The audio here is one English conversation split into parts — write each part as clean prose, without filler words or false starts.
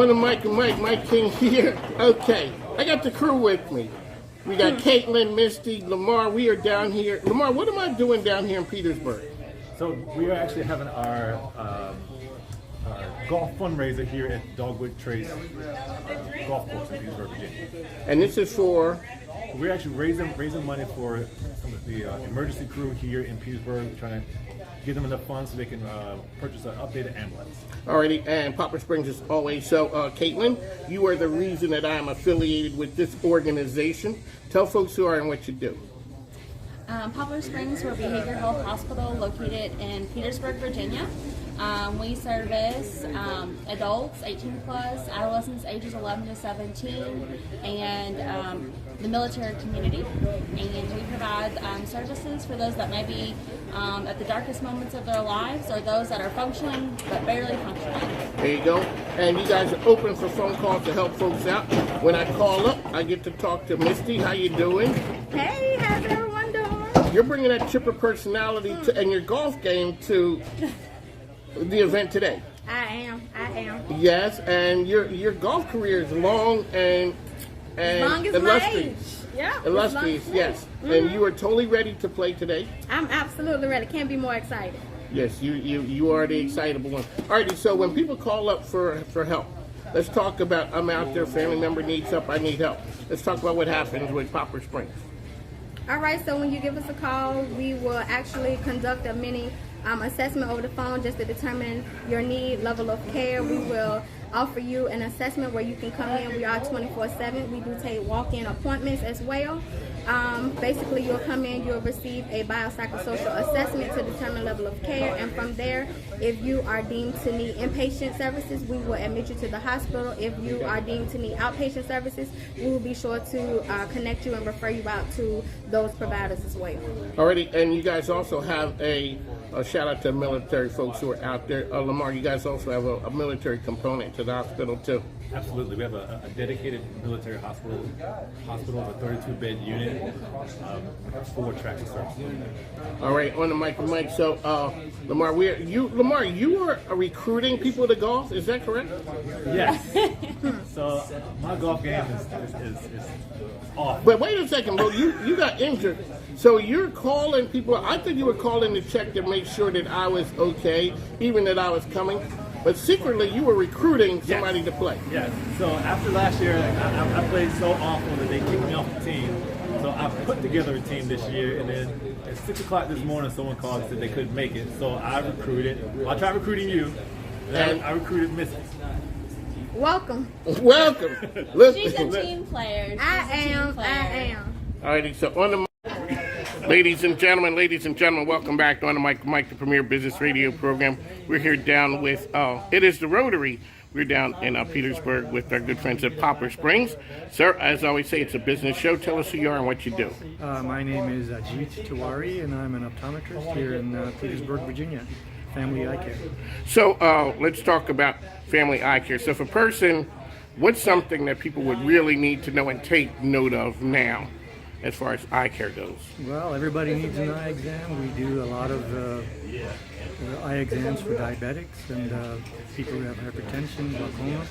On the mic, Mike King here. Okay, I got the crew with me. We got Caitlin, Misty, Lamar. We are down here. Lamar, what am I doing down here in Peterburg? So we are actually having our golf fundraiser here at Dogwood Trace Golf Course in Peterburg, Virginia. And this is for? We're actually raising money for some of the emergency crew here in Peterburg, trying to give them enough funds so they can purchase an updated ambulance. Alrighty, and Poplar Springs is always. So, Caitlin, you are the reason that I'm affiliated with this organization. Tell folks who are and what you do. Poplar Springs, we're a behavioral health hospital located in Peterburg, Virginia. We service adults 18 plus, adolescents ages 11 to 17, and the military community. And we provide services for those that may be at the darkest moments of their lives, or those that are functioning but barely functioning. There you go. And you guys are open for phone calls to help folks out. When I call up, I get to talk to Misty. How you doing? Hey, how's everyone doing? You're bringing that chipper personality and your golf game to the event today. I am. Yes, and your golf career is long and as long as illustrious. my age. Yeah. Illustrious, yes. And you are totally ready to play today? I'm absolutely ready. Can't be more excited. Yes, you are the excitable one. Alrighty, so when people call up for help, let's talk about I'm out there, family member needs help, I need help. Let's talk about what happens with Poplar Springs. All right, so when you give us a call, we will actually conduct a mini assessment over the phone just to determine your need, level of care. We will offer you an assessment where you can come in. We are 24/7. We do take walk-in appointments as well. Basically, you'll come in, you'll receive a biopsychosocial assessment to determine level of care, and from there, if you are deemed to need inpatient services, we will admit you to the hospital. If you are deemed to need outpatient services, we will be sure to connect you and refer you out to those providers as well. Alrighty, and you guys also have a shout out to military folks who are out there. Lamar, you guys also have a military component to the hospital too. Absolutely. We have a dedicated military hospital with a 32-bed unit, 4 tracking services. All right, on the mic. So, Lamar, you are recruiting people to golf. Is that correct? Yes. So my golf game is off. But wait a second, bro. You got injured, so you're calling people. I think you were calling to check to make sure that I was okay, even that I was coming. But secretly, you were recruiting somebody to play. Yes. So after last year, I played so awful that they kicked me off the team. So I put together a team this year, and then at 6 o'clock this morning, someone called and said they couldn't make it. So I recruited. Well, I tried recruiting you, and I recruited Missy. Welcome. Welcome. She's a team player. I am. All righty, so on the mic. Ladies and gentlemen, welcome back on the Mike, the premier business radio program. We're here down with, it is the Rotary. We're down in Peterburg with our good friends at Poplar Springs. Sir, as I always say, it's a business show. Tell us who you are and what you do. My name is Ajit Tiwari, and I'm an optometrist here in Peterburg, Virginia. Family Eye Care. So let's talk about family eye care. So if a person, what's something that people would really need to know and take note of now as far as eye care goes? Well, everybody needs an eye exam. We do a lot of eye exams for diabetics and people who have hypertension, glaucoma.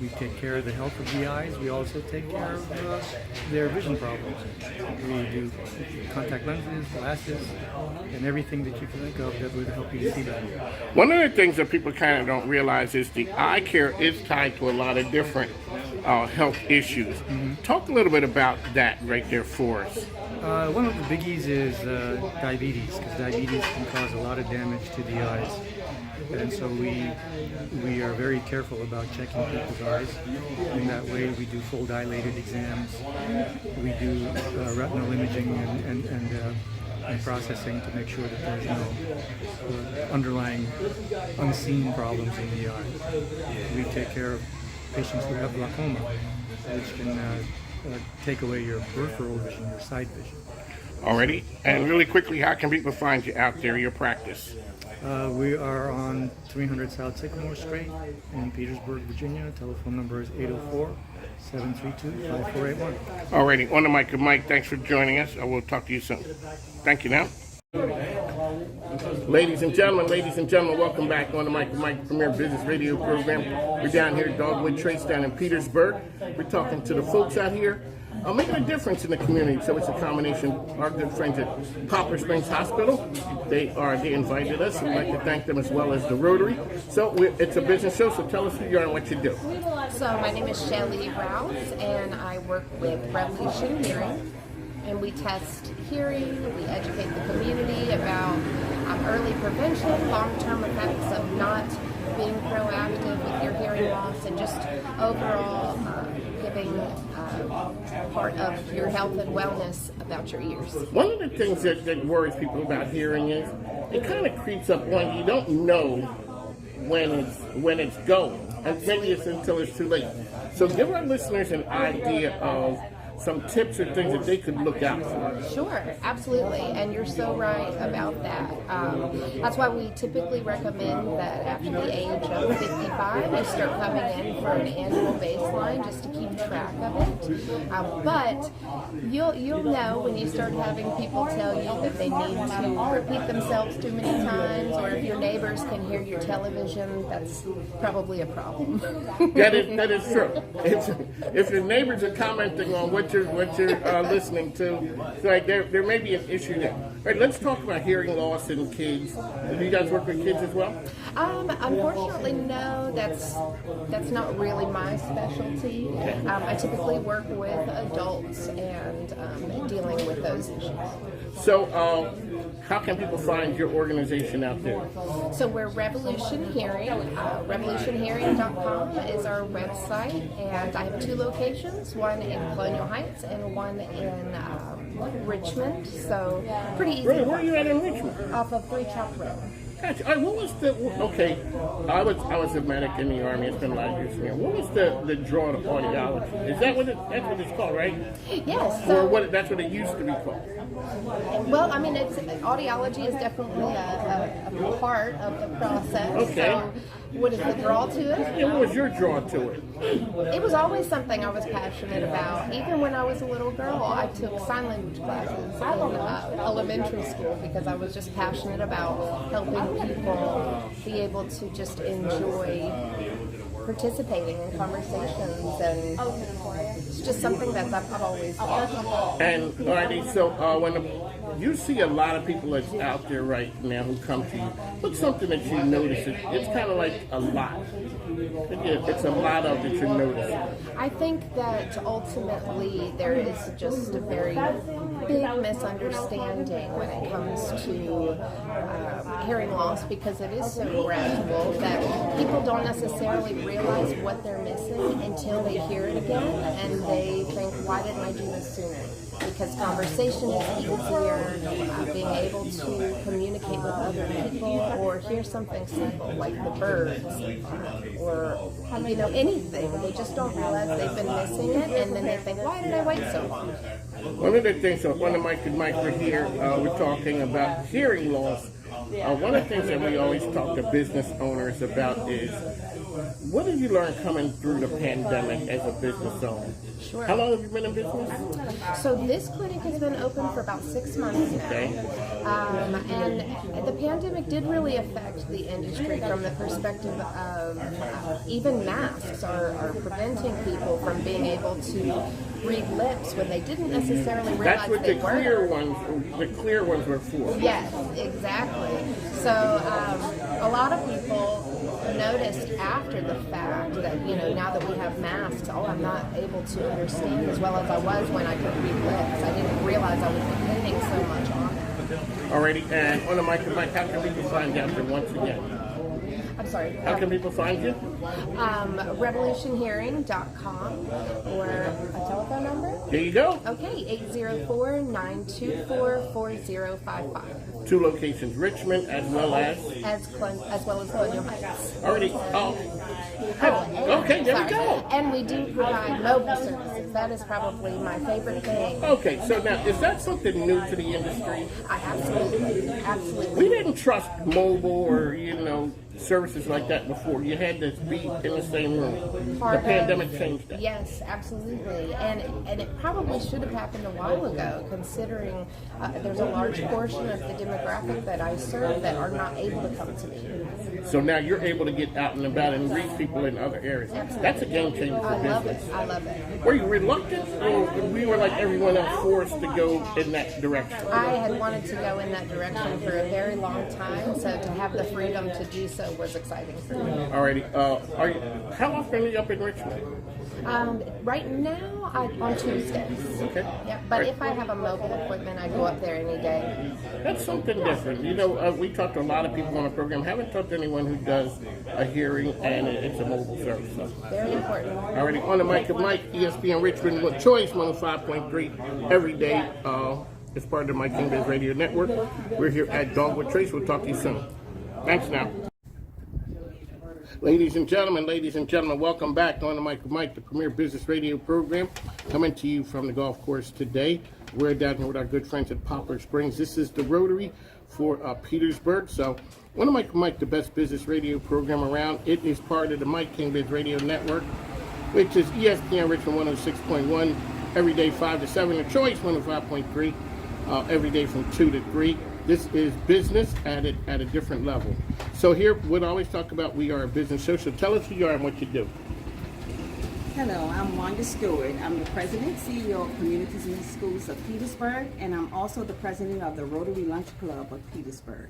We take care of the health of the eyes. We also take care of their vision problems. We do contact lenses, glasses, and everything that you can think of that would help you to see better. One of the things that people kind of don't realize is the eye care is tied to a lot of different health issues. Mm-hmm. Talk a little bit about that right there for us. One of the biggies is diabetes, because diabetes can cause a lot of damage to the eyes. And so we are very careful about checking people's eyes. In that way, we do full dilated exams. We do retinal imaging and processing to make sure that there's no underlying unseen problems in the eye. We take care of patients who have glaucoma, which can take away your peripheral vision, your side vision. Alrighty, and really quickly, how can people find you out there, your practice? We are on 300 South Sycamore Street in Peterburg, Virginia. Telephone number is 804-732-5481. Alrighty, on the mic, Mike, thanks for joining us. I will talk to you soon. Thank you now. Ladies and gentlemen, welcome back on the Mike Premier Business Radio Program. We're down here at Dogwood Trace down in Petersburg. We're talking to the folks out here making a difference in the community. So it's a combination of our good friends at Poplar Springs Hospital. They invited us. We'd like to thank them as well as the Rotary. So it's a business show, so tell us who you are and what you do. So my name is Shelly Rouse, and I work with Revolution Hearing. And we test hearing, we educate the community about early prevention, long-term effects of not being proactive with your hearing loss, and just overall giving part of your health and wellness about your ears. One of the things that worries people about hearing is it kind of creeps up on you. You don't know when it's going, and maybe it's until it's too late. So give our listeners an idea of some tips or things that they could look out for. Sure, absolutely, and you're so right about that. That's why we typically recommend that after the age of 55, you start coming in for an annual baseline just to keep track of it. But you'll know when you start having people tell you that they need to repeat themselves too many times, or if your neighbors can hear your television, that's probably a problem. That is true. If your neighbors are commenting on what you're listening to, it's like there may be an issue there. All right, let's talk about hearing loss in kids. Do you guys work with kids as well? Unfortunately, no. That's not really my specialty. I typically work with adults and dealing with those issues. So, how can people find your organization out there? So we're Revolution Hearing. RevolutionHearing.com is our website, and I have 2 locations, one in Colonial Heights and one in Richmond. So pretty easy. Really? Where are you at in Richmond? Off of 3 Chalk Road. Gotcha. All right, what was the I was a medic in the Army. It's been a lot of years for me. What was the draw to audiology? Is that that's what it's called, right? Yes. So that's what it used to be called. Well, I mean, audiology is definitely a part of the process. Okay. So what is the draw to it? Yeah, what was your draw to it? It was always something I was passionate about. Even when I was a little girl, I took sign language classes in elementary school because I was just passionate about helping people be able to just enjoy participating in conversations, and it's just something that I've always loved. And alrighty, so when you see a lot of people that's out there right now who come to you, what's something that you notice? It's kind of like a lot. It's a lot of that you're noticing. I think that ultimately there is just a very big misunderstanding when it comes to hearing loss, because it is so gradual that people don't necessarily realize what they're missing until they hear it again, and they think, why didn't I do this sooner? Because conversation is easier, being able to communicate with other people, or hear something simple like the birds, or anything. They just don't realize they've been missing it, and then they think, why did I wait so long? One of the things, when the Mike and Mike were here, we're talking about hearing loss. One of the things that we always talk to business owners about is, what did you learn coming through the pandemic as a business owner? Sure. How long have you been in business? So this clinic has been open for about 6 months now. Okay. And the pandemic did really affect the industry from the perspective of even masks are preventing people from being able to read lips when they didn't necessarily realize That's what they the were. clear ones were for. Yes, exactly. So a lot of people noticed after the fact that, now that we have masks, I'm not able to understand as well as I was when I could read lips. I didn't realize I was depending so much on it. Alrighty, and on the Mike and Mike, how can people find you out there once again? I'm sorry. How can people find you? RevolutionHearing.com, or a telephone number. There you go. Okay, 804-924-4055. 2 locations, Richmond as well as Colonial Heights. already. Okay, there we go. And we do provide mobile services. That is probably my favorite thing. Okay, so now is that something new to the industry? Absolutely. We didn't trust mobile or services like that before. You had to be in the same room. Part The pandemic of- changed that. Yes, absolutely, and it probably should have happened a while ago, considering there's a large portion of the demographic that I serve that are not able to come to me. So now you're able to get out and about and reach people in other areas. That's a game changer for I love it. business. I love it. Were you reluctant, or we were like everyone else forced to go in that direction? I had wanted to go in that direction for a very long time, so to have the freedom to do so was exciting for me. Alrighty. How often are you up in Richmond? Right now, on Tuesdays. Okay. Yeah, but if I have a mobile appointment, I go up there any day. That's something different. You know, we talk to a lot of people on the program. Haven't talked to anyone who does a hearing and it's a mobile service. So. Very important. Already on the mic of Mike, ESPN Richmond with Choice 105.3 every day. It's part of the Mike King Biz Radio Network. We're here at Dogwood Trace. We'll talk to you soon. Thanks now. Ladies and gentlemen, welcome back on the mic of Mike, the premier business radio program, coming to you from the golf course today. We're down here with our good friends at Poplar Springs. This is the Rotary for Petersburg. So, on the mic of Mike, the best business radio program around. It is part of the Mike King Biz Radio Network, which is ESPN Richmond 106.1 every day 5 to 7, and Choice 105.3 every day from 2 to 3. This is business at a different level. So here, we'd always talk about we are a business show. So tell us who you are and what you do. Hello, I'm Wanda Stewart. I'm the president, CEO of Communities in the Schools of Petersburg, and I'm also the president of the Rotary Lunch Club of Petersburg.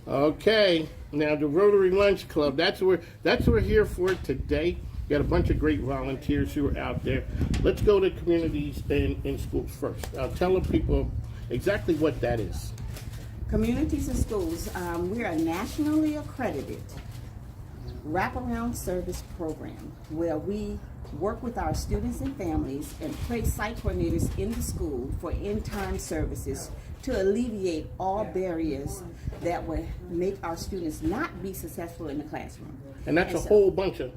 Okay, now the Rotary Lunch Club, that's what we're here for today. We got a bunch of great volunteers who are out there. Let's go to communities in schools first. Tell the people exactly what that is. Communities in Schools, we are a nationally accredited wraparound service program where we work with our students and families and place site coordinators in the school for in-time services to alleviate all barriers that would make our students not be successful in the classroom. And that's a whole bunch of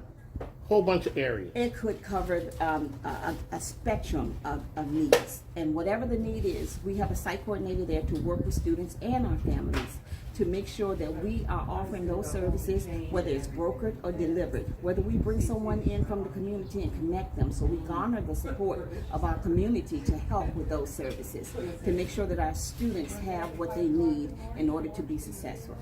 areas. It could cover a spectrum of needs. And whatever the need is, we have a site coordinator there to work with students and our families to make sure that we are offering those services, whether it's brokered or delivered, whether we bring someone in from the community and connect them. So we garner the support of our community to help with those services, to make sure that our students have what they need in order to be successful.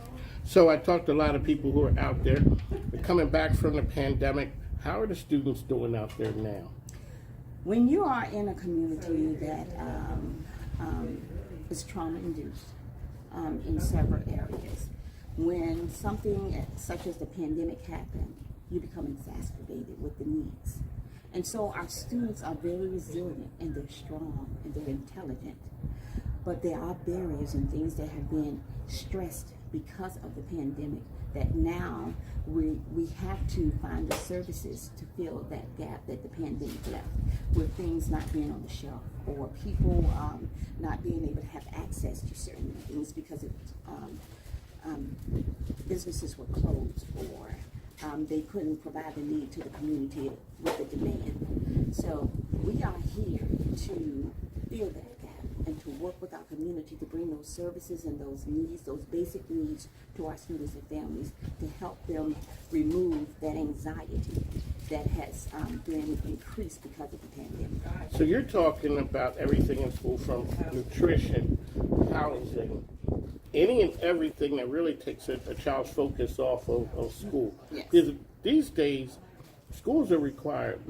So I talked to a lot of people who are out there. They're coming back from the pandemic. How are the students doing out there now? When you are in a community that is trauma-induced in several areas, when something such as the pandemic happened, you become exacerbated with the needs. And so our students are very resilient, and they're strong, and they're intelligent. But there are barriers and things that have been stressed because of the pandemic that now we have to find the services to fill that gap that the pandemic left, with things not being on the shelf or people not being able to have access to certain things because businesses were closed or they couldn't provide the need to the community with the demand. So we are here to fill that gap and to work with our community to bring those services and those needs, those basic needs, to our students and families to help them remove that anxiety that has been increased because of the pandemic. So you're talking about everything in school, from nutrition, housing, any and everything that really takes a child's focus off of school. Yes. Because these days, schools are required.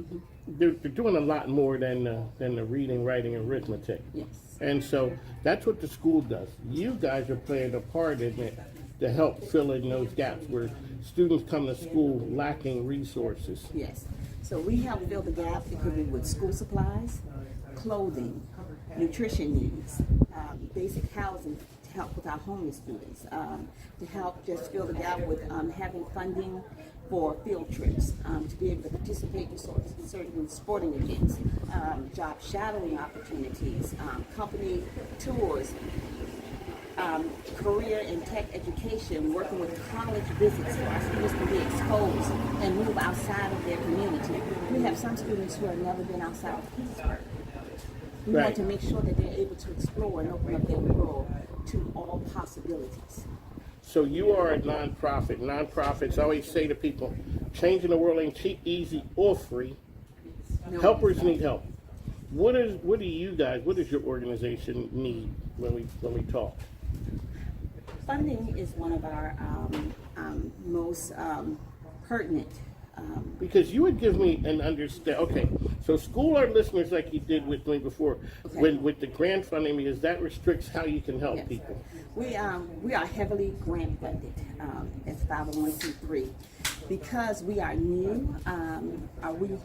They're doing a lot more than the reading, writing, and arithmetic. Yes. And so that's what the school does. You guys are playing a part in it to help fill in those gaps where students come to school lacking resources. Yes. So we help fill the gap. It could be with school supplies, clothing, nutrition needs, basic housing to help with our homeless students, to help just fill the gap with having funding for field trips, to be able to participate in certain sporting events, job shadowing opportunities, company tours, career and tech education, working with college visits so our students can be exposed and move outside of their community. We have some students who have never been outside of Peterburg. We Right. want to make sure that they're able to explore and open up their world to all possibilities. So you are a nonprofit. Nonprofits, I always say to people, changing the world ain't cheap, easy, or free. No. Helpers need help. What do you guys, what does your organization need when we talk? Funding is one of our most pertinent. Because you would give me an understand. Okay, so school our listeners like you did with me before, Okay. with the grant funding, because that restricts how you can help Yes. people. We are heavily grant funded as 501c3 because we are new.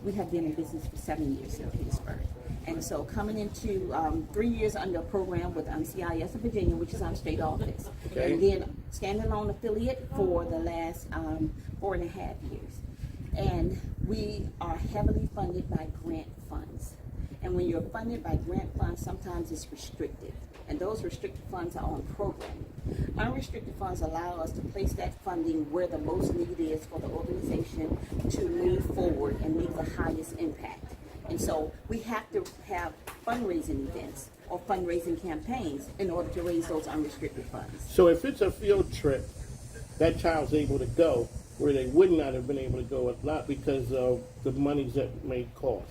We have been in business for 7 years in Petersburg, and so coming into 3 years under a program with CIS of Virginia, which is our state office, Okay. and then standalone affiliate for the last 4.5 years, and we are heavily funded by grant funds. And when you're funded by grant funds, sometimes it's restricted. And those restricted funds are on programming. Unrestricted funds allow us to place that funding where the most need is for the organization to move forward and make the highest impact. And so we have to have fundraising events or fundraising campaigns in order to raise those unrestricted funds. So if it's a field trip, that child's able to go where they would not have been able to go if not because of the monies that may cost.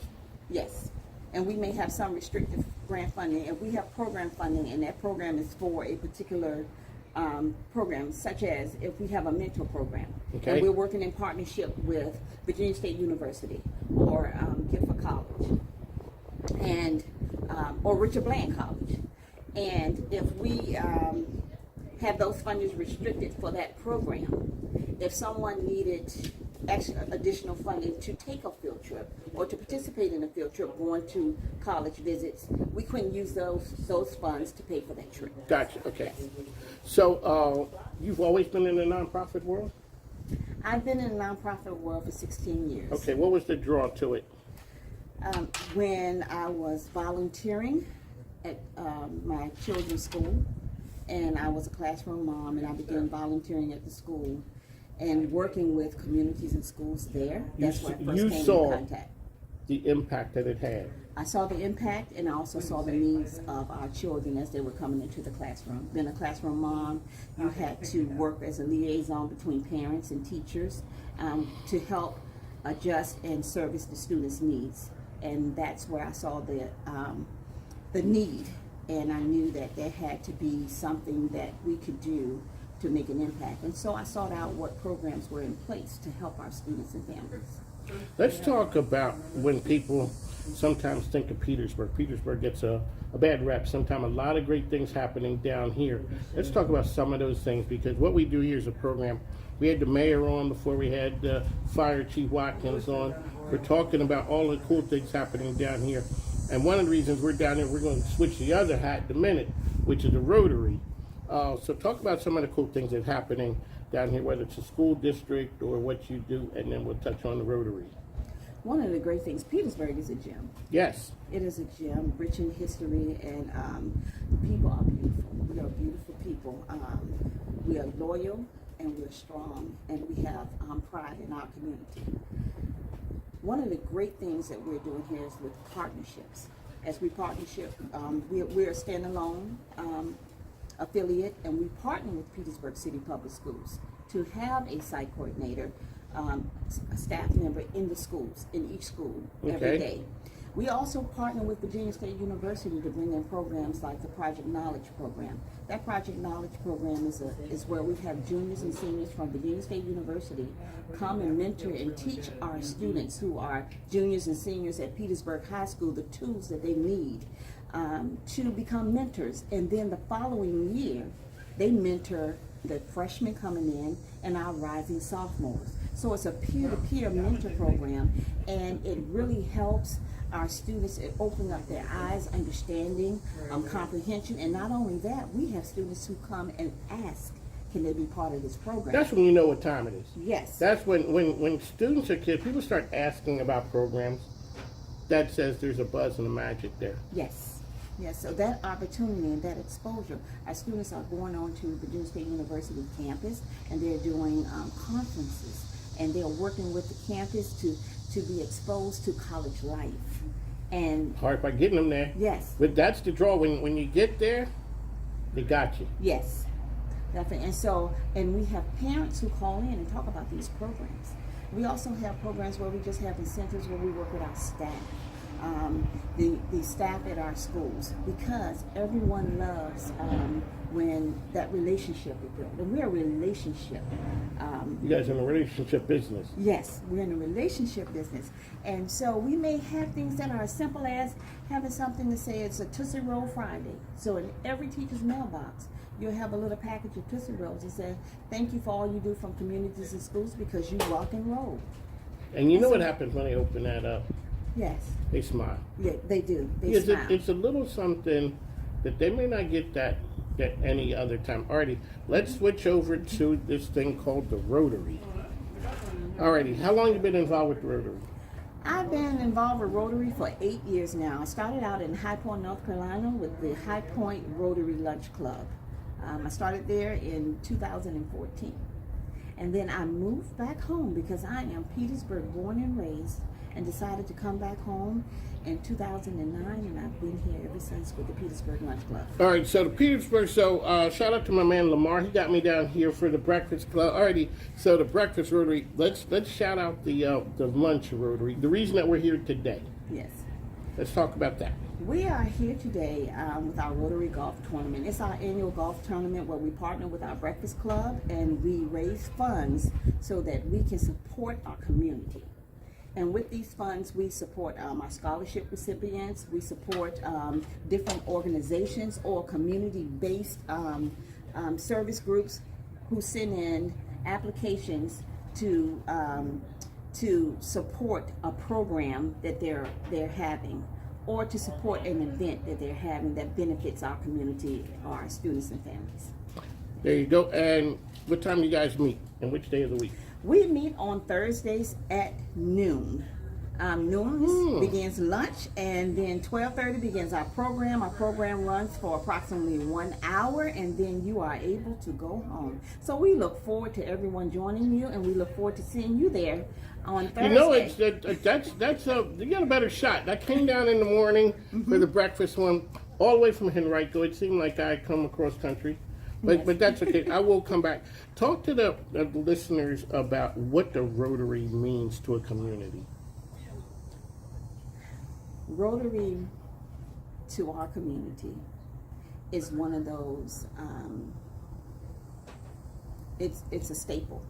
Yes. And we may have some restricted grant funding, and we have program funding, and that program is for a particular program, such as if we have a mentor program, Okay. and we're working in partnership with Virginia State University or Gifford College, and or Richard Bland College, and if we have those fundings restricted for that program, if someone needed additional funding to take a field trip or to participate in a field trip going to college visits, we couldn't use those funds to pay for that trip. Gotcha. Okay. So you've always been in the nonprofit world? I've been in the nonprofit world for 16 years. Okay. What was the draw to it? When I was volunteering at my children's school, and I was a classroom mom, and I began volunteering at the school and working with communities and schools there. That's where I first came in contact. The impact that it had. I saw the impact, and I also saw the needs of our children as they were coming into the classroom. Being a classroom mom, you had to work as a liaison between parents and teachers to help adjust and service the students' needs. And that's where I saw the need, and I knew that there had to be something that we could do to make an impact. And so I sought out what programs were in place to help our students and families. Let's talk about when people sometimes think of Petersburg. Petersburg gets a bad rep. Sometimes a lot of great things happening down here. Let's talk about some of those things, because what we do here is a program. We had the mayor on before we had Fire Chief Watkins on. We're talking about all the cool things happening down here. And one of the reasons we're down here, we're going to switch the other hat in a minute, which is the Rotary. So talk about some of the cool things that are happening down here, whether it's a school district or what you do, and then we'll touch on the Rotary. One of the great things, Petersburg is a gem. Yes. It is a gem, rich in history, and the people are beautiful. We are beautiful people. We are loyal, and we're strong, and we have pride in our community. One of the great things that we're doing here is with partnerships. As we partnership, we're a standalone affiliate, and we partner with Petersburg City Public Schools to have a site coordinator, a staff member in the schools, in each school, every day. We also partner with Virginia State University to bring in programs like the Project Knowledge program. That Project Knowledge program is where we have juniors and seniors from Virginia State University come and mentor and teach our students who are juniors and seniors at Petersburg High School the tools that they need to become mentors. And then the following year, they mentor the freshmen coming in and our rising sophomores. So it's a peer-to-peer mentor program, and it really helps our students open up their eyes, understanding, comprehension, and not only that, we have students who come and ask, can they be part of this program? That's when you know what time it is. Yes. That's when students are kids, people start asking about programs. That says there's a buzz and a magic there. Yes. Yes, so that opportunity and that exposure, our students are going on to Virginia State University campus, and they're doing conferences, and they're working with the campus to be exposed to college life. And Hard by getting them there. yes. But that's the draw. When you get there, they got you. Yes. definitely. And so, and we have parents who call in and talk about these programs. We also have programs where we just have incentives where we work with our staff, the staff at our schools, because everyone loves when that relationship is built. And we're a relationship. You guys in a relationship business. Yes, we're in a relationship business. And so we may have things that are as simple as having something to say it's a Tootsie Roll Friday. So in every teacher's mailbox, you'll have a little package of Tootsie Rolls that says, thank you for all you do from communities and schools because you rock and roll. And you know what happens when they open that up? Yes. They smile. Yeah, they do. They Because smile. it's a little something that they may not get that any other time. Alrighty, let's switch over to this thing called the Rotary. Alrighty, how long you been involved with the Rotary? I've been involved with Rotary for 8 years now. I started out in High Point, North Carolina with the High Point Rotary Lunch Club. I started there in 2014. And then I moved back home because I am Petersburg born and raised, and decided to come back home in 2009, and I've been here ever since with the Petersburg Lunch Club. All right, so the Petersburg, shout out to my man Lamar. He got me down here for the Breakfast Club. Alrighty, so the Breakfast Rotary, let's shout out the Lunch Rotary, the reason that we're here today. Yes. Let's talk about that. We are here today with our Rotary Golf Tournament. It's our annual golf tournament where we partner with our Breakfast Club and we raise funds so that we can support our community. And with these funds, we support our scholarship recipients, we support different organizations or community-based service groups who send in applications to support a program that they're having, or to support an event that they're having that benefits our community, our students and families. There you go. And what time do you guys meet, and which day of the week? We meet on Thursdays at noon. Noon begins lunch, and then 12:30 begins our program. Our program runs for approximately 1 hour, and then you are able to go home. So we look forward to everyone joining you, and we look forward to seeing you there on Thursday. You know, you got a better shot. I came down in the morning for the breakfast one, all the way from Henrico. It seemed like I come across country. But that's okay. I will come back. Talk to the listeners about what the Rotary means to a community. Rotary to our community is one of those, it's a staple.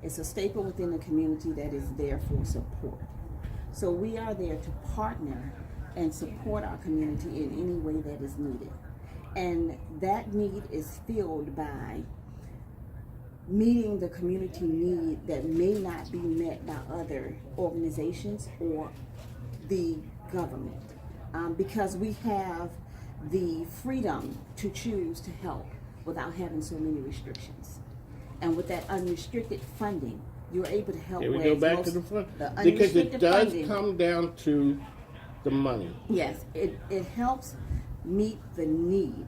It's a staple within the community that is there for support. So we are there to partner and support our community in any way that is needed. And that need is filled by meeting the community need that may not be met by other organizations or the government, because we have the freedom to choose to help without having so many restrictions. And with that unrestricted funding, you're able to help. Here we go back to the front, because it does come down to the money. Yes, it helps meet the need,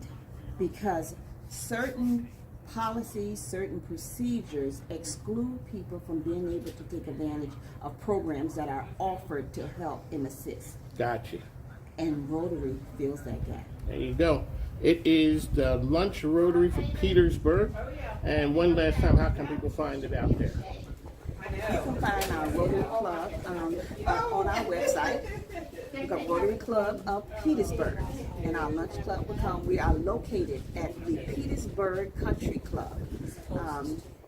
because certain policies, certain procedures exclude people from being able to take advantage of programs that are offered to help and assist. Gotcha. And Rotary fills that gap. There you go. It is the Lunch Rotary for Petersburg. And one last time, how can people find it out there? You can find our Rotary Club on our website. We've got Rotary Club of Petersburg, and our lunch club will come. We are located at the Petersburg Country Club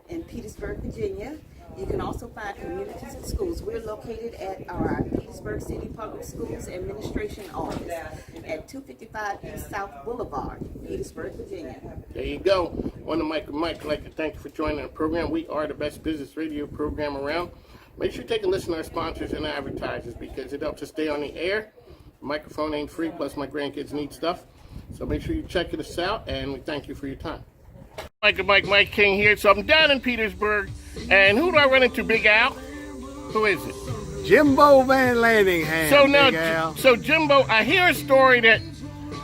in Petersburg, Virginia. You can also find communities and schools. We're located at our Petersburg City Public Schools Administration Office at 255 East South Boulevard, Petersburg, Virginia. There you go. On the mic, Mike, I'd like to thank you for joining the program. We are the best business radio program around. Make sure you take a listen to our sponsors and advertisers, because it helps us stay on the air. The microphone ain't free, plus my grandkids need stuff. So make sure you check us out, and we thank you for your time. Mike King here. So I'm down in Petersburg, and who do I run into? Big Al? Who is it? Jimbo Van Landingham. So now, Big Al. so Jimbo, I hear a story that,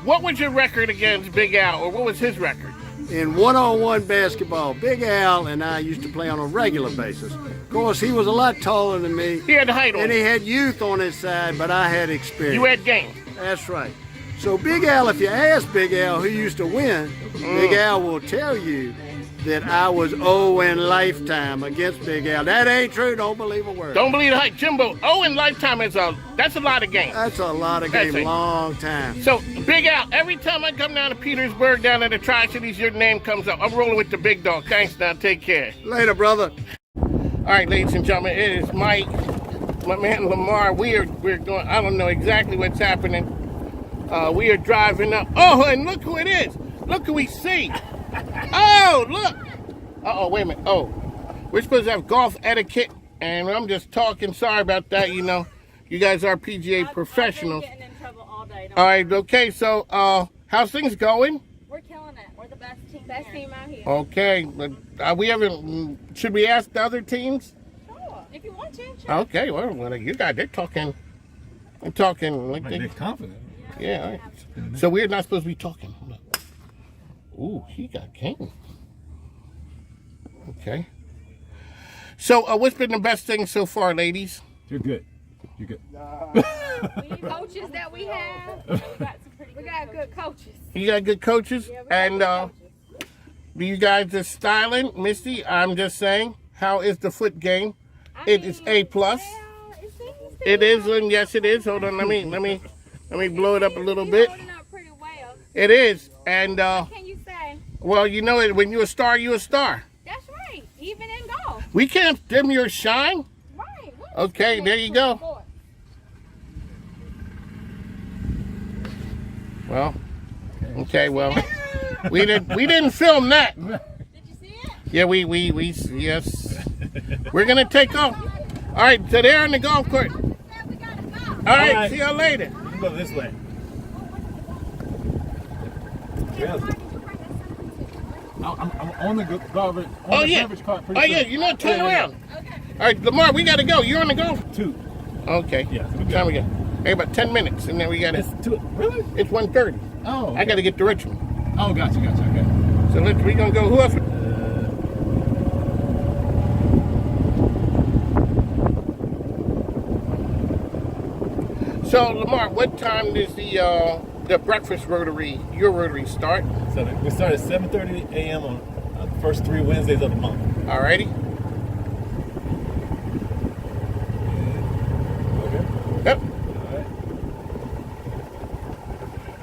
what was your record against Big Al, or what was his record? In one-on-one basketball, Big Al and I used to play on a regular basis. Of course, he was a lot taller than me. He had the height on And him. he had youth on his side, but I had experience. You had game. That's right. So Big Al, if you ask Big Al who used to win, Big Al will tell you that I was 0 in lifetime against Big Al. That ain't true. Don't believe a word. Don't believe the hype. Jimbo, 0 in lifetime that's a lot of games. That's a lot of games, long time. So, Big Al, every time I come down to Petersburg, down at the Tri-Cities, your name comes up. I'm rolling with the big dog. Thanks now. Take care. Later, brother. All right, ladies and gentlemen, it is Mike, my man Lamar. We're going, I don't know exactly what's happening. We are driving up. Oh, and look who it is. Look who we see. Oh, look. Uh-oh, wait a minute. Oh, we're supposed to have golf etiquette, and I'm just talking. Sorry about that, you know. You guys are PGA professionals. I've been getting in trouble all day. All right, okay, so how's things going? We're killing it. We're the best team. Best team out here. Okay, but we haven't, should we ask the other teams? Sure. If you want to. Sure. Okay, well, you guys, they're talking like They're confident. yeah. All right. So we're not supposed to be talking. Hold up. Ooh, he got game. Okay. So what's been the best thing so far, ladies? You're good. You're good. Coaches that we have, we got good coaches. You got good coaches? Yeah, we got And good coaches. do you guys are styling? Misty, I'm just saying, how is the foot game? It is A+. It is, and yes it is. Hold on, let me blow it up a little bit. Holding up pretty well. It is, and What can you say? well, you know it. When you're a star, you're a star. That's right. Even in golf. We can't dim your shine. Right. Okay, there you go. Well, okay, well, we didn't film that. Did you see it? Yeah, we yes. We're gonna take off. All right, so they're on the golf course. All right, see y'all later. You can go this way. Yeah. I'm on the garbage. Oh yeah. Cart Oh yeah. You know, turn around. Okay. All right, Lamar, we gotta go. You're on the golf. 2. Okay. Yeah. What time we got? Hey, about 10 minutes, and then we gotta. It's 2. Really? It's 1:30. Oh. Okay. I gotta get to Richmond. Oh, gotcha. Okay. So we gonna go. Who else? So Lamar, what time does the breakfast rotary, your rotary, start? So we start at 7:30 a.m. on the first 3 Wednesdays of the month. Alrighty. Okay. Yep. All right.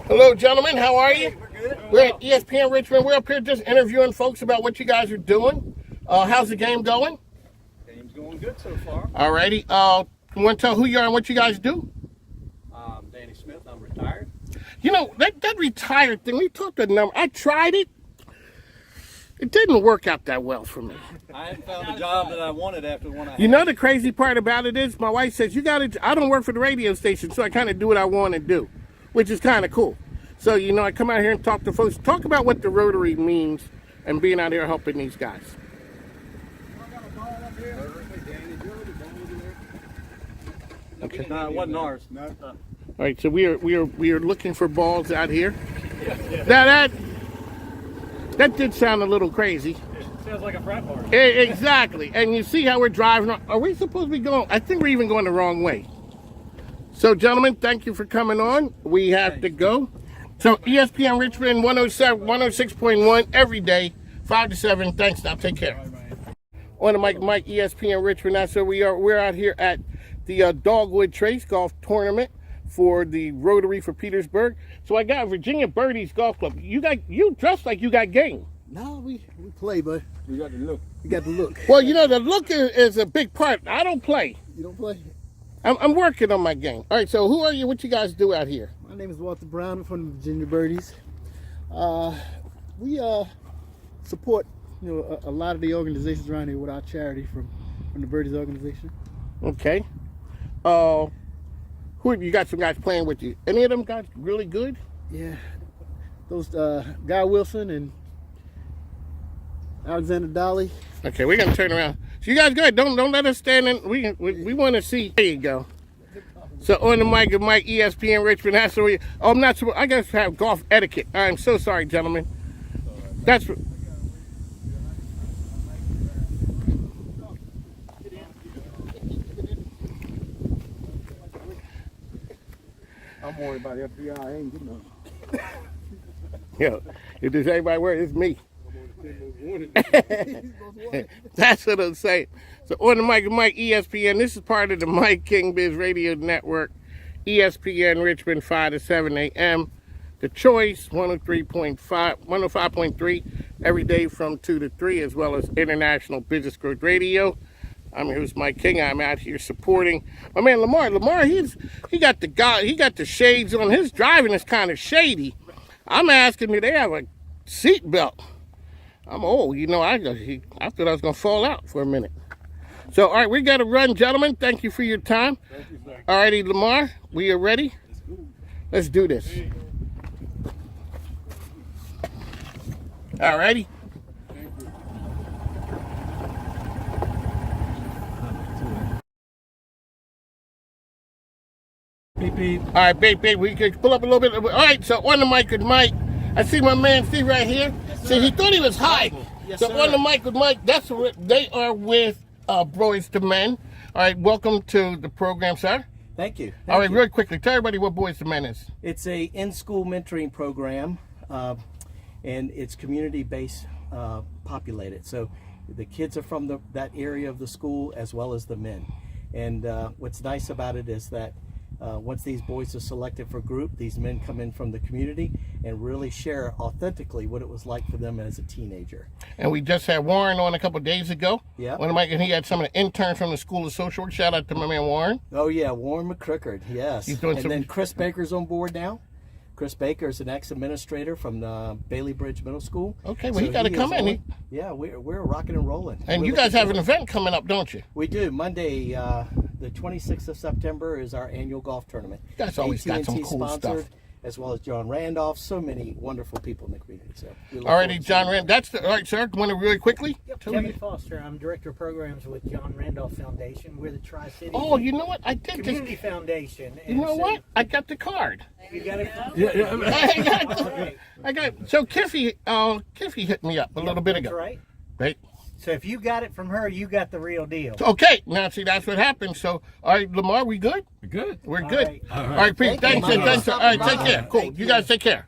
Hello, gentlemen. How are you? We're at ESPN Richmond. We're up here just interviewing folks about what you guys are doing. How's the game going? Game's going good so far. Alrighty. You want to tell who you are and what you guys do? Danny Smith, I'm retired. You know, that retired thing, we talked the number. I tried it. It didn't work out that well for me. I haven't found the job that I wanted after the one I had. You know the crazy part about it is my wife says, I don't work for the radio station, so I kind of do what I want to do, which is kind of cool. So, you know, I come out here and talk to folks, talk about what the Rotary means and being out here helping these guys. Okay. No, it wasn't ours. All right, so we are looking for balls out here. Now that did sound a little crazy. Sounds like a frat party. Exactly, and you see how we're driving. Are we supposed to be going? I think we're even going the wrong way. So, gentlemen, thank you for coming on. We have to go. So, ESPN Richmond 106.1 every day, 5 to 7. Thanks. Now, take care. On the Mike, ESPN Richmond. That's where we are. We're out here at the Dogwood Trace Golf Tournament for the Rotary for Petersburg. So I got Virginia Birdies Golf Club. You dress like you got game. No, we play, but You got the look. you got the look. Well, you know, the look is a big part. I don't play. You don't play? I'm working on my game. All right, so who are you? What you guys do out here? My name is Walter Brown. I'm from the Virginia Birdies. We support a lot of the organizations around here with our charity from the Birdies organization. Okay. Who you got? Some guys playing with you? Any of them guys really good? Yeah, those Guy Wilson and Alexander Dolly. Okay, we're gonna turn around. So you guys go ahead. Don't let us stand in. We want to see. There you go. So on the mic of Mike, ESPN Richmond. That's where we. Oh, I'm not supposed. I guess have golf etiquette. I'm so sorry, gentlemen. That's. I'm worried about the FBI. I ain't getting no. Yo, if there's anybody worried, it's me. That's what I'm saying. So on the mic, Mike, ESPN. This is part of the Mike King Biz Radio Network. ESPN Richmond, 5 to 7 a.m. The Choice, 105.3 every day from 2 to 3, as well as International Business Growth Radio. I'm here with Mike King. I'm out here supporting my man Lamar. Lamar, he got the shades on. His driving is kind of shady. I'm asking, do they have a seat belt? I'm old, you know. I thought I was gonna fall out for a minute. So, all right, we got to run, gentlemen. Thank you for your time. Thank you, sir. All righty, Lamar, we are ready. Let's do this. All righty. Beep, beep. All right, babe, we can pull up a little bit. All right, so on the mic with Mike. I see my man Steve right here. See, he thought he was high. Yes, So sir. on the mic with Mike, they are with Boys to Men. All right, welcome to the program, sir. Thank you. All right, really quickly, tell everybody what Boys to Men is. It's a in-school mentoring program, and it's community-based, populated. So the kids are from that area of the school as well as the men. And what's nice about it is that once these boys are selected for group, these men come in from the community and really share authentically what it was like for them as a teenager. And we just had Warren on a couple days ago. Yeah. On the mic, and he had some of the interns from the School of Social Work. Shout out to my man Warren. Oh yeah, Warren McCrickard, yes. He's doing and some- then Chris Baker's on board now. Chris Baker is an ex-administrator from the Bailey Bridge Middle School. Okay, well, he got to come in. Yeah, we're rocking and rolling. And We're you guys looking have an forward. event coming up, don't you? We do. Monday, the 26th of September is our annual golf tournament. You guys always got some AT&T cool sponsored, stuff. as well as John Randolph. So many wonderful people in the community. So we look All righty, forward to John it. Rand. All right, sir. Want to really quickly? Kevin Foster. I'm Director of Programs with John Randolph Foundation. We're the Tri-Cities Oh, you know what? I did Community this. Foundation. You know what? I got the card. You got it? I got. So Kiffy hit me up a little bit That's ago. right. Right. So if you got it from her, you got the real deal. Okay. Now see, that's what happened. So, all right, Lamar, we good? We're good. We're good. right. All right, Pete. Thanks. All right, take care. Cool. You guys take care.